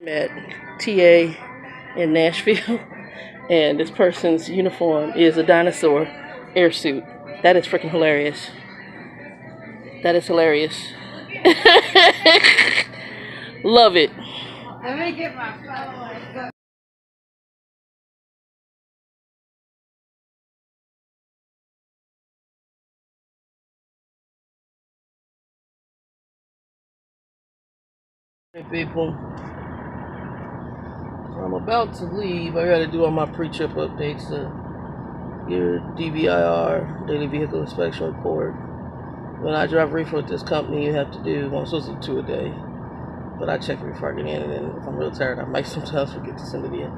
At TA in Nashville, and this person's uniform is a dinosaur air suit. That is freaking hilarious. That is hilarious. Love it. Let me get my phone. Hey people, so I'm about to leave. I gotta do all my pre-trip updates. Your DVIR, Daily Vehicle Inspection Report. When I drive reefer with this company, you have to do, well, I'm supposed to do 2 a day, but I check it before I get in, and then if I'm real tired, I might sometimes forget to send it in.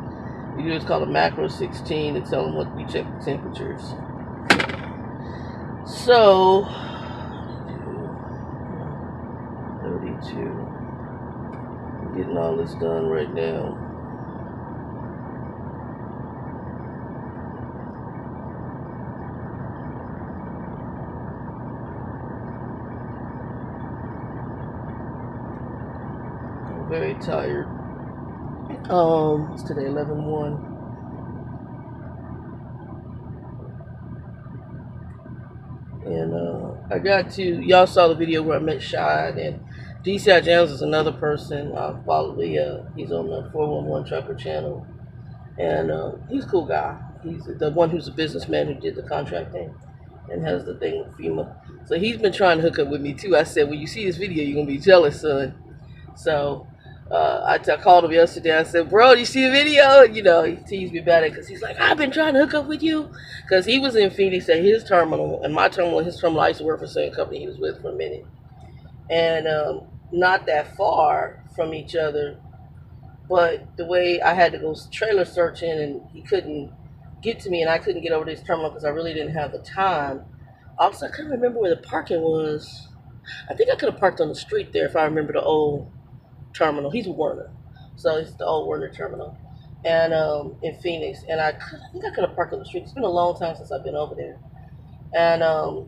You do what's called a macro 16 to tell them what we check the temperatures. So, 32. I'm getting all this done right now. I'm very tired. It's today 11/1. And I got to, y'all saw the video where I met Shad, and DCIJams is another person. I follow he's on the 411 Trucker channel, and he's a cool guy. He's the one who's a businessman who did the contracting and has the thing with FEMA. So he's been trying to hook up with me too. I said, when you see this video, you're gonna be jealous, son. So I called him yesterday. I said, bro, you see the video? You know, he teased me about it because he's like, I've been trying to hook up with you. Because he was in Phoenix at his terminal, and my terminal, his terminal, I used to work for the same company he was with for a minute. And not that far from each other. But the way I had to go trailer searching, and he couldn't get to me, and I couldn't get over to his terminal because I really didn't have the time. Also, I couldn't remember where the parking was. I think I could have parked on the street there if I remember the old terminal. He's a Werner, so it's the old Werner terminal, and in Phoenix. And I think I could have parked on the street. It's been a long time since I've been over there, and I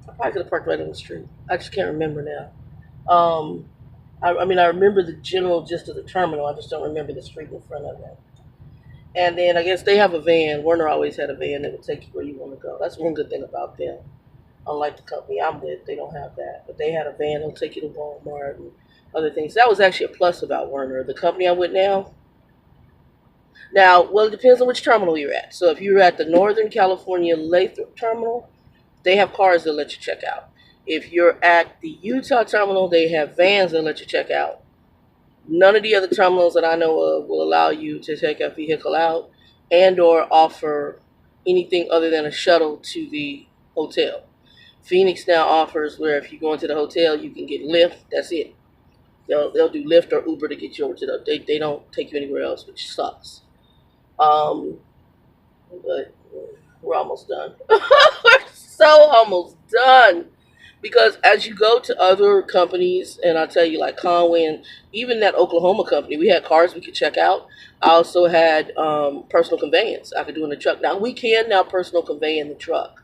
probably could have parked right on the street. I just can't remember now. I mean, I remember the general gist of the terminal. I just don't remember the street in front of it. And then I guess they have a van. Werner always had a van that would take you where you want to go. That's one good thing about them. Unlike the company I'm with, they don't have that. But they had a van that'll take you to Walmart and other things. That was actually a plus about Werner. The company I'm with now, well, it depends on which terminal you're at. So if you're at the Northern California Lathrop terminal, they have cars that let you check out. If you're at the Utah terminal, they have vans that let you check out. None of the other terminals that I know of will allow you to take a vehicle out and or offer anything other than a shuttle to the hotel. Phoenix now offers where if you go into the hotel, you can get Lyft. That's it. They'll do Lyft or Uber to get you over to the. They don't take you anywhere else, which sucks. But we're almost done. We're so almost done. Because as you go to other companies, and I tell you, like Conway and even that Oklahoma company, we had cars we could check out. I also had personal conveyance I could do in the truck. Now, we can now personal convey in the truck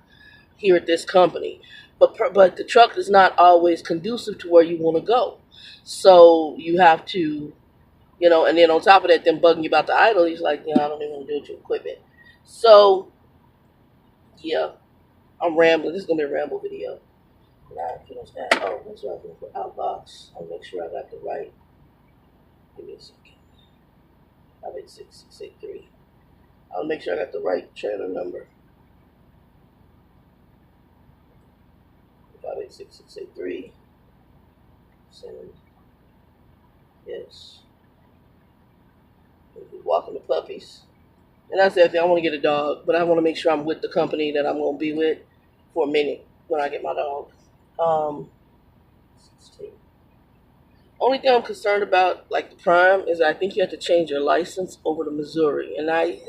here at this company. But the truck is not always conducive to where you want to go. So you have to, and then on top of that, them bugging you about the idle, he's like, I don't even want to do it with your equipment. So, yeah, I'm rambling. This is going to be a ramble video. Now, finish that. Oh, that's what I was going to put outbox. I'll make sure I got the right. Give me a second. 586-683. I'll make sure I got the right trailer number. 586-683. Send. Yes. Walking the puppies. And that's the other thing. I want to get a dog, but I want to make sure I'm with the company that I'm going to be with for a minute when I get my dog. 16. Only thing I'm concerned about, like the Prime, is I think you have to change your license over to Missouri. And I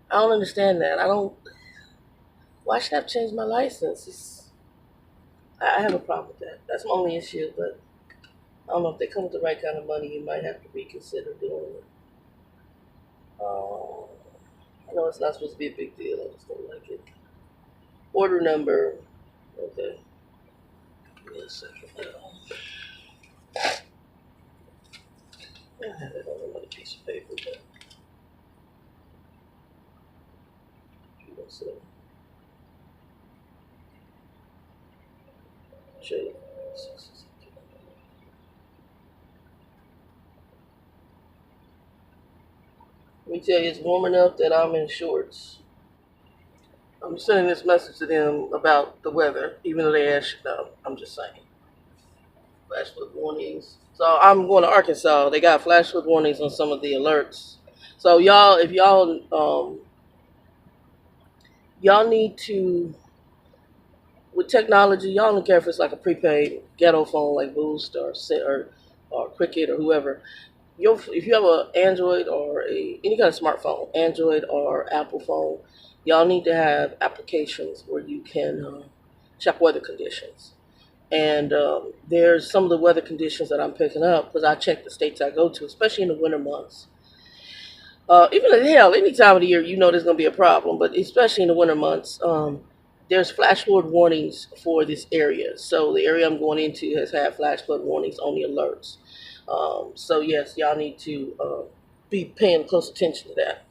don't understand that. Why should I have to change my license? I have a problem with that. That's my only issue, but I don't know if they come with the right kind of money, you might have to reconsider doing it. I know it's not supposed to be a big deal. I just don't like it. Order number. Okay. Give me a second. I had it on another piece of paper, but let's see. Let me tell you, it's warm enough that I'm in shorts. I'm sending this message to them about the weather, even though they asked you no. I'm just saying. Flash flood warnings. So I'm going to Arkansas. They got flash flood warnings on some of the alerts. So y'all, if y'all need to, with technology, y'all don't care if it's like a prepaid ghetto phone like Boost or Cricket or whoever. If you have an Android or any kind of smartphone, Android or Apple phone, y'all need to have applications where you can check weather conditions. And there's some of the weather conditions that I'm picking up because I check the states I go to, especially in the winter months. Even hell, any time of the year, you know there's going to be a problem, but especially in the winter months, there's flash flood warnings for this area. So the area I'm going into has had flash flood warnings on the alerts. So yes, y'all need to be paying close attention to that.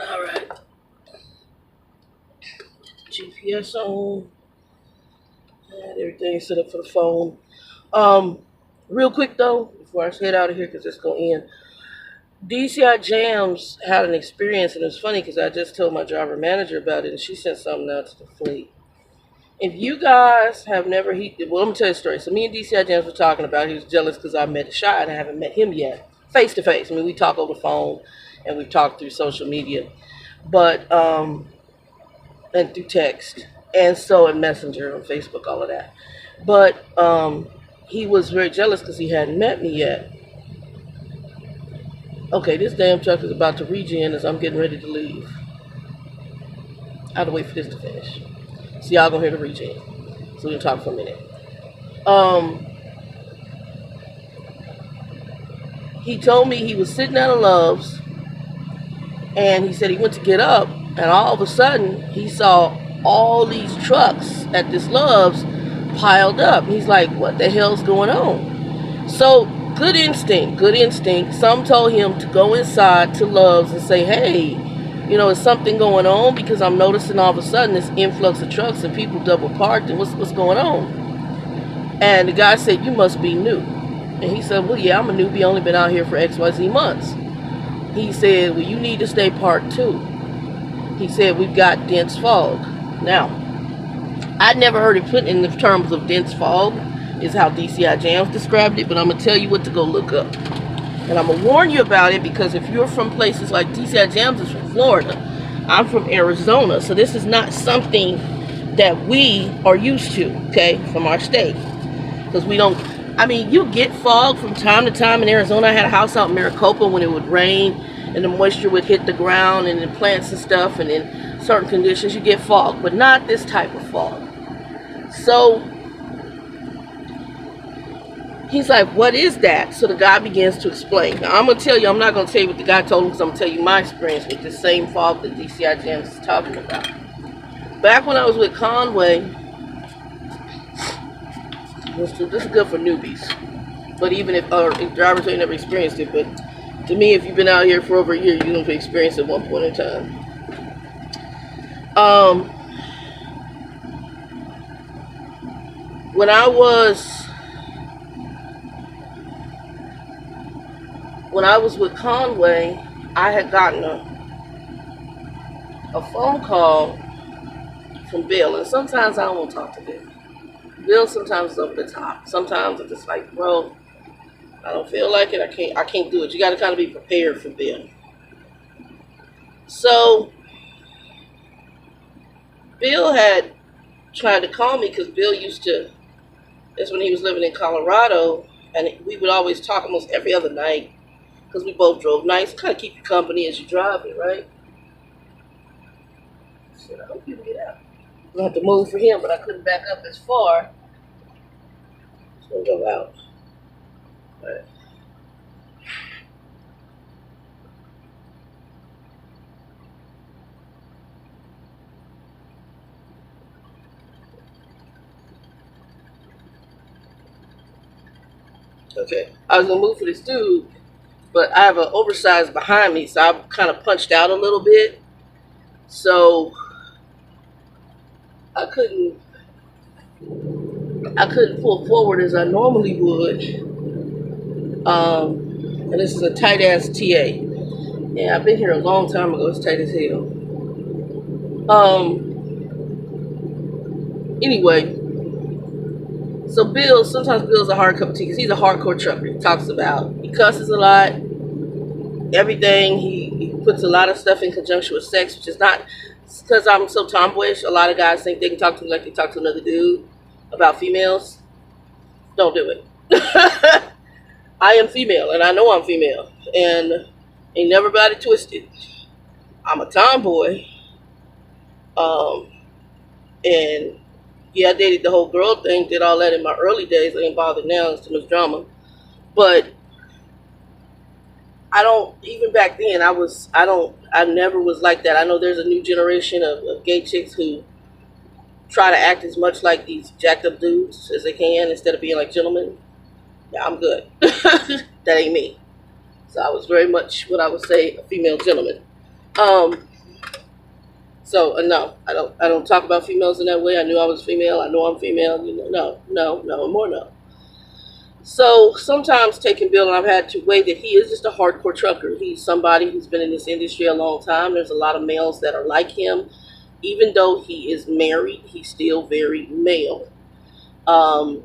All right, GPS on, and everything set up for the phone. Real quick though, before I head out of here, because it's gonna end. DCIJams had an experience, and it's funny because I just told my driver manager about it, and she sent something out to the fleet. If you guys have never well, let me tell you a story. So me and DCIJams were talking about. He was jealous because I met a shot and I haven't met him yet, face to face. I mean, we talk over the phone, and we've talked through social media, but and through text, and so in Messenger on Facebook, all of that. But he was very jealous because he hadn't met me yet. Okay, this damn truck is about to regen as I'm getting ready to leave. I had to wait for this to finish. So y'all gonna hear the regen. So we'll talk for a minute. He told me he was sitting at a Love's, and he said he went to get up, and all of a sudden he saw all these trucks at this Love's piled up. He's like, what the hell's going on? So good instinct. Some told him to go inside to Love's and say, hey, you know, is something going on? Because I'm noticing all of a sudden this influx of trucks and people double parked, and what's going on? And the guy said, you must be new. And he said, well, yeah, I'm a newbie, only been out here for XYZ months. He said, well, you need to stay parked too. He said, we've got dense fog. Now, I'd never heard it put in the terms of dense fog, is how DCIJams described it, but I'm going to tell you what to go look up. And I'm going to warn you about it because if you're from places like DCIJams is from Florida, I'm from Arizona, so this is not something that we are used to, okay, from our state. Because we don't, I mean, you get fog from time to time in Arizona. I had a house out in Maricopa when it would rain and the moisture would hit the ground and the plants and stuff, and in certain conditions you get fog, but not this type of fog. So he's like, what is that? So the guy begins to explain. Now I'm going to tell you, I'm not going to tell you what the guy told him because I'm going to tell you my experience with the same fog that DCIJams is talking about. Back when I was with Conway, this is good for newbies, but even if drivers ain't never experienced it, but to me, if you've been out here for over a year, you're going to experience it at one point in time. When I was with Conway, I had gotten a phone call from Bill, and sometimes I don't want to talk to Bill. Bill sometimes is over the top. Sometimes it's just like, bro, I don't feel like it. I can't do it. You got to kind of be prepared for Bill. So Bill had tried to call me because Bill used to. That's when he was living in Colorado, and we would always talk almost every other night because we both drove nice. Kind of keep you company as you drive it, right? So I hope you can get out. I have to move for him, but I couldn't back up as far. So we'll go out. All right. Okay, I was gonna move for this dude, but I have an oversized behind me, so I kind of punched out a little bit, so I couldn't pull forward as I normally would. And this is a tight ass TA. Yeah, I've been here a long time ago. It's tight as hell. Anyway. So Bill, sometimes Bill's a hard cup of tea because he's a hardcore trucker. He cusses a lot, everything. He puts a lot of stuff in conjunction with sex, which is not because I'm so tomboyish. A lot of guys think they can talk to me like they talk to another dude about females. Don't do it. I am female, and I know I'm female, and ain't never got it twisted. I'm a tomboy, and yeah, I dated the whole girl thing, did all that in my early days. I ain't bothered now, it's too much drama. But I don't, even back then, I never was like that. I know there's a new generation of gay chicks who try to act as much like these jacked up dudes as they can instead of being like gentlemen. Yeah, I'm good. That ain't me. So I was very much what I would say a female gentleman. So no, I don't talk about females in that way. I knew I was female. I know I'm female. You know, no, more no. So sometimes taking Bill, and I've had to weigh that he is just a hardcore trucker. He's somebody who's been in this industry a long time. There's a lot of males that are like him. Even though he is married, he's still very male. And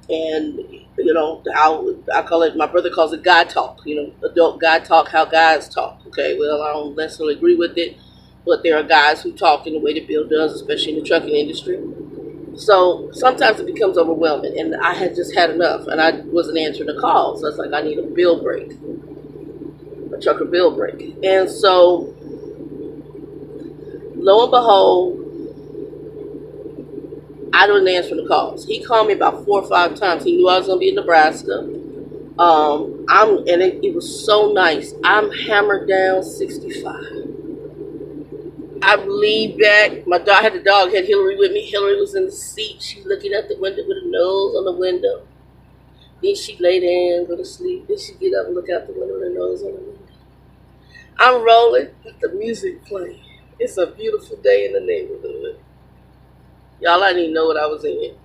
you know how I call it. My brother calls it guy talk. You know, adult guy talk. How guys talk. Okay, well, I don't necessarily agree with it. But there are guys who talk in the way that Bill does, especially in the trucking industry. So sometimes it becomes overwhelming, and I had just had enough, and I wasn't answering the calls. So I was like, I need a bill break, a trucker bill break. And so, lo and behold, I didn't answer the calls. He called me about 4 or 5 times. He knew I was going to be in Nebraska. It was so nice. I'm hammered down 65. I leaned back. I had the dog, had Hillary with me. Hillary was in the seat. She's looking at the window with her nose on the window. Then she lay down, go to sleep. Then she get up and look out the window with her nose on the window. I'm rolling with the music playing. It's a beautiful day in the neighborhood. Y'all, I didn't even know what I was in.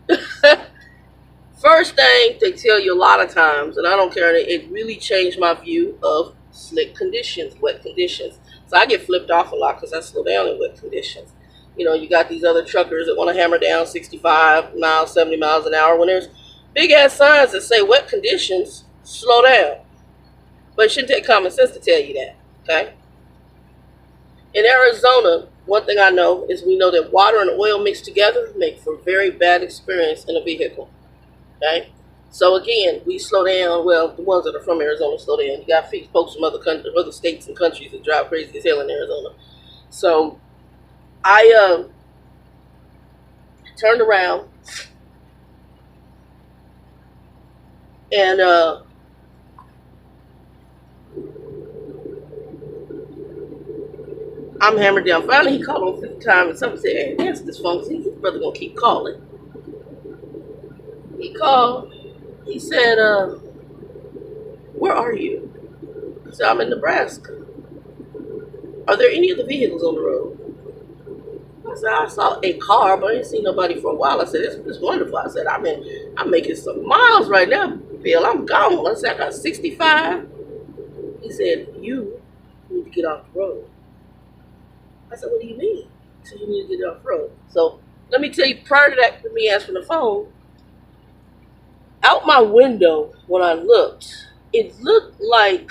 First thing they tell you a lot of times, and I don't care, it really changed my view of slick conditions, wet conditions. So I get flipped off a lot because I slow down in wet conditions. You know, you got these other truckers that want to hammer down 65 miles, 70 miles an hour when there's big ass signs that say wet conditions, slow down. But it shouldn't take common sense to tell you that, okay? In Arizona, one thing I know is we know that water and oil mixed together make for a very bad experience in a vehicle, okay? So again, we slow down. Well, the ones that are from Arizona slow down. You got folks from other states and countries that drive crazy as hell in Arizona. So I turned around and I'm hammered down. Finally, he called on 50 times, and somebody said, "Hey, answer this phone. His brother gonna keep calling." He called. He said, "Where are you?" I said, "I'm in Nebraska. Are there any other vehicles on the road?" I said, "I saw a car, but I didn't see nobody for a while." I said, "It's wonderful." I said, I'm making some miles right now, Bill. I'm gone." I said, "I got 65. He said, "You need to get off the road." I said, what do you mean? He said, you need to get it off road. So let me tell you, prior to that, me answering the phone, out my window when I looked, it looked like,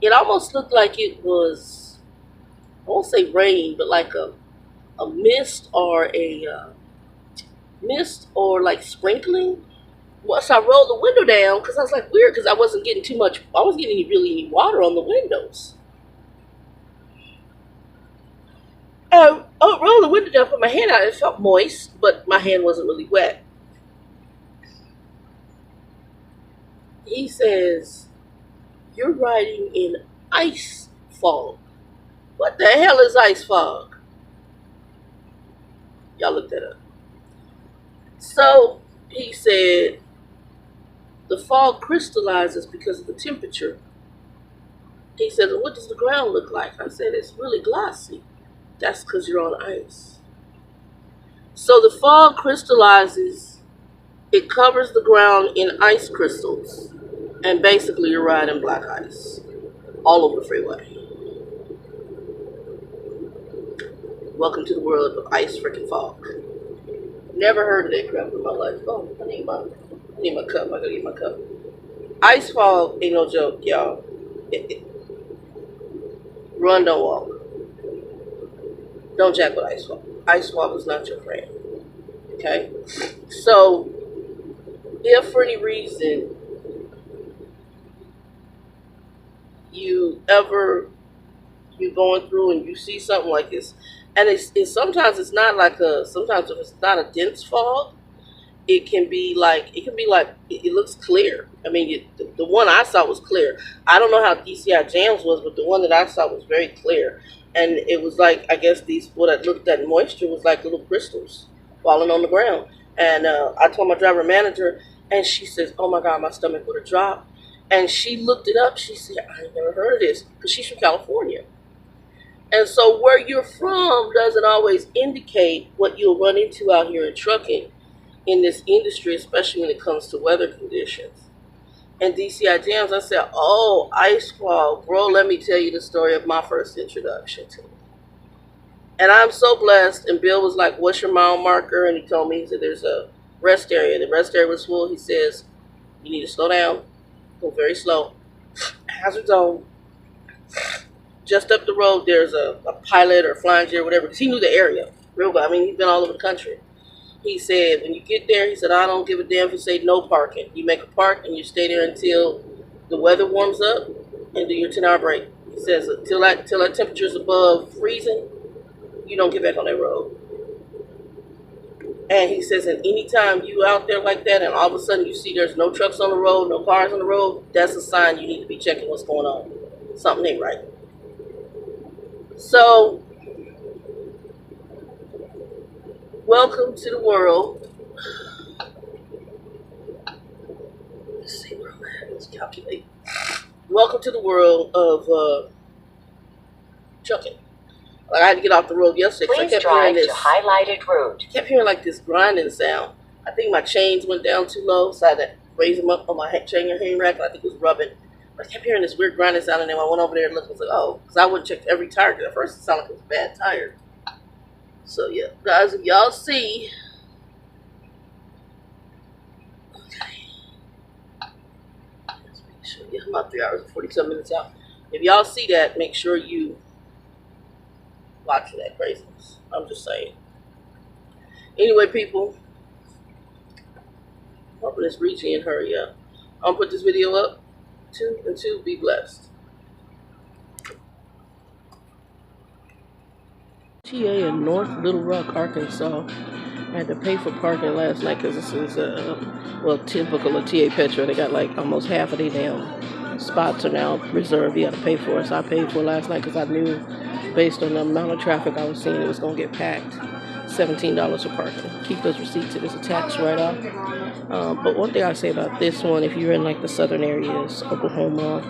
it almost looked like it was, I won't say rain, but like a mist or like sprinkling. Once I rolled the window down, because I was like weird, because I wasn't getting too much, I wasn't getting really any water on the windows. I rolled the window down, put my hand out, it felt moist, but my hand wasn't really wet. He says, you're riding in ice fog. What the hell is ice fog? Y'all look that up. So he said, the fog crystallizes because of the temperature. He said, what does the ground look like? I said, it's really glossy. That's because you're on ice. So the fog crystallizes, it covers the ground in ice crystals, and basically you're riding black ice all over the freeway. Welcome to the world of ice freaking fog. Never heard of that crap in my life. Oh, I need my cup. I gotta get my cup. Ice fog ain't no joke, y'all. Run, don't walk. Don't jack with ice fog. Ice fog is not your friend. Okay? So, if for any reason you're going through and you see something like this, and it's sometimes it's not like sometimes if it's not a dense fog, it can be like it looks clear. I mean, the one I saw was clear. I don't know how DCIJams was, but the one that I saw was very clear, and it was like, I guess what I looked at, moisture was like little crystals falling on the ground. And I told my driver manager, and she says, oh my God, my stomach would have dropped. And she looked it up. She said, I ain't never heard of this, because she's from California. And so where you're from doesn't always indicate what you'll run into out here in trucking in this industry, especially when it comes to weather conditions. And DCIJams, I said, oh, ice fog. Bro, let me tell you the story of my first introduction to it. And I'm so blessed. And Bill was like, what's your mile marker? And he told me, he said, there's a rest area. The rest area was full. He says, you need to slow down. Go very slow. Hazard zone. Just up the road, there's a pilot or flying J or whatever, because he knew the area real good. I mean, he's been all over the country. He said, when you get there, he said, I don't give a damn if you say no parking. You make a park and you stay there until the weather warms up and do your 10-hour break. He says, until that temperature is above freezing, you don't get back on that road. And he says, and anytime you out there like that and all of a sudden you see there's no trucks on the road, no cars on the road, that's a sign you need to be checking what's going on. Something ain't right. So, welcome to the world. Let's see where I'm at. Let's calculate. Welcome to the world of trucking. Like, I had to get off the road yesterday. Please drive to highlighted road. I kept hearing like this grinding sound. I think my chains went down too low, so I had to raise them up on my chain hang rack, and I think it was rubbing. But I kept hearing this weird grinding sound, and then when I went over there and looked, I was like, oh, because I wouldn't check every tire, because at first it sounded like it was a bad tire. So, yeah, guys, if y'all see, okay, let's make sure, yeah, I'm about 3 hours and 47 minutes out. If y'all see that, make sure you watch that craziness. I'm just saying. Anyway, people, hoping this reaching and hurry up. I'm going to put this video up. Two, be blessed. TA in North Little Rock, Arkansas. I had to pay for parking last night because this is typical of TA Petro. They got like almost half of their damn spots are now reserved. You got to pay for it. So I paid for it last night because I knew, based on the amount of traffic I was seeing, it was going to get packed. $17 for parking. Keep those receipts. It is a tax write-off. But one thing I say about this one, if you're in like the southern areas, Oklahoma,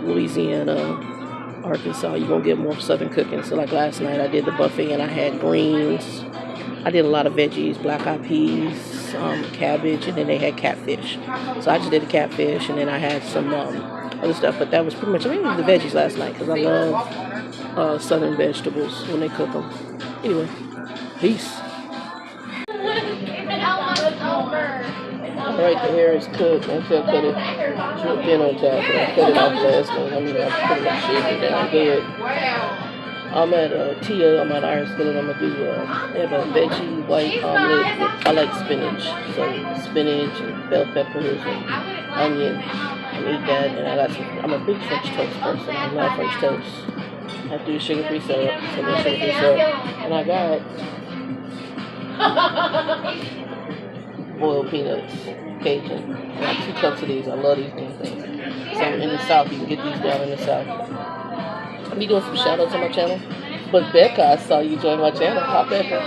Louisiana, Arkansas, you're going to get more southern cooking. So like last night I did the buffet and I had greens. I did a lot of veggies, black eyed peas, cabbage, and then they had catfish. So I just did the catfish and then I had some other stuff. But that was pretty much, I mean, it was the veggies last night because I love southern vegetables when they cook them. Anyway, peace. Alright, the hair is cooked. I'm still cut it. Should been on top, but I cut it off last night. I mean, I pretty much shaved it down good. I'm at Tia. I'm at Iron Skillet. I'm gonna do they have a veggie white omelet. I like spinach, so spinach and bell peppers and onion. And eat that. And I got some. I'm a big French toast person. I love French toast. I have to do sugar-free syrup, so no sugar-free syrup. And I got boiled peanuts, Cajun. I got 2 cups of these. I love these things. So in the South, you can get these down in the South. I'm doing some shout outs on my channel. But Becca, I saw you join my channel. Hi, Becca.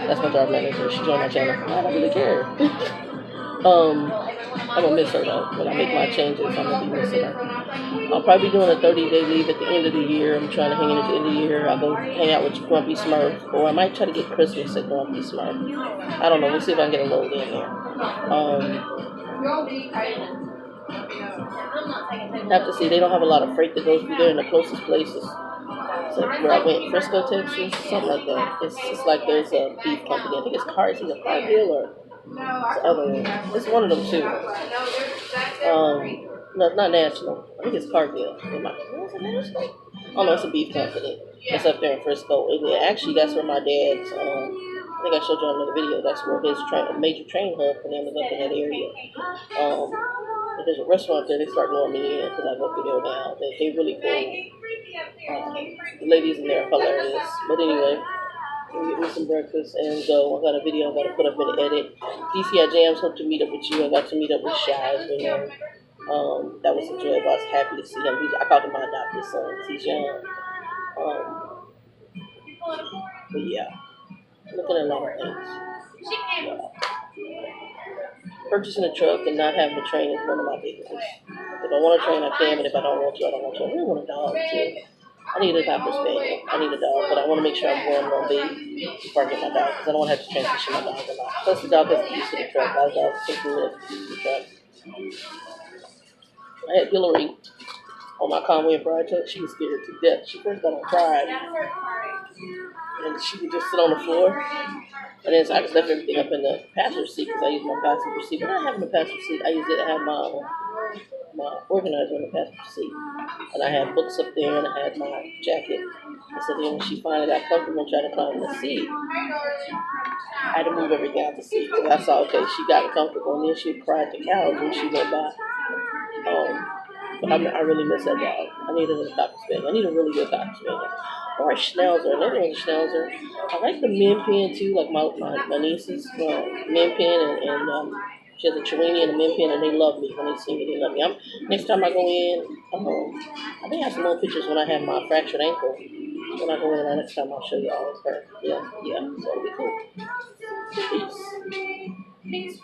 That's my daughter manager. She joined my channel. I don't really care. I'm gonna miss her though. When I make my changes, I'm gonna be missing her. I'll probably be doing a 30-day leave at the end of the year. I'm trying to hang in at the end of the year. I'll go hang out with Grumpy Smurf, or I might try to get Christmas at Grumpy Smurf. I don't know. We'll see if I can get a load in there. Have to see. They don't have a lot of freight that goes through there in the closest places. So where I went, Frisco, Texas, something like that. It's like there's a beef company. I think it's either Cargill or it's the other one. It's one of them too. No, not National. I think it's Cargill. Was it National? Oh no, it's a beef company. It's up there in Frisco. Actually, that's where my dad's. I think I showed you on another video. That's where his major train hub for them is up in that area. There's a restaurant there. They start knowing me in because I go through there now. They're really cool. The ladies in there are hilarious. But anyway, we'll get me some breakfast and go. I got a video I'm going to put up in the edit. DCIJams, hope to meet up with you. I got to meet up with Shy, as we know. That was enjoyable. I was happy to see him. I called him my adopted son because he's young. But yeah, looking at a lot of things. Purchasing a truck and not having a train is one of my biggest. If I want a train, I can, but if I don't want to, I don't want to. I really want a dog too. I need a Dapper Spaniel. I need a dog, but I want to make sure I'm going on big before I get my dog, because I don't want to have to transition my dog a lot. Plus, the dog has to use to the truck. My dog is so good to use the truck. I had Hillary on my Conway and Bride truck. She was scared to death. She first got on Pride, and she would just sit on the floor. And then so I just left everything up in the passenger seat because I use my passenger seat. But I have in the passenger seat. I use it to have my organizer in the passenger seat. And I had books up there and I had my jacket. And so then when she finally got comfortable and tried to climb the seat, I had to move everything out the seat. Because I saw, okay, she got comfortable and then she cried to cows when she went by. But I really miss that dog. I need a Cocker Spaniel. I need a really good Cocker Spaniel. Or a Schnauzer. Another one's a Schnauzer. I like the Min Pin too, like my niece's Min Pin and she has a Chirini and a Min Pin, and they love me. When they see me, they love me. Next time I go in, I may have some more pictures when I have my fractured ankle. When I go in, next time I'll show you all of her. Yeah, so it'll be cool. Peace.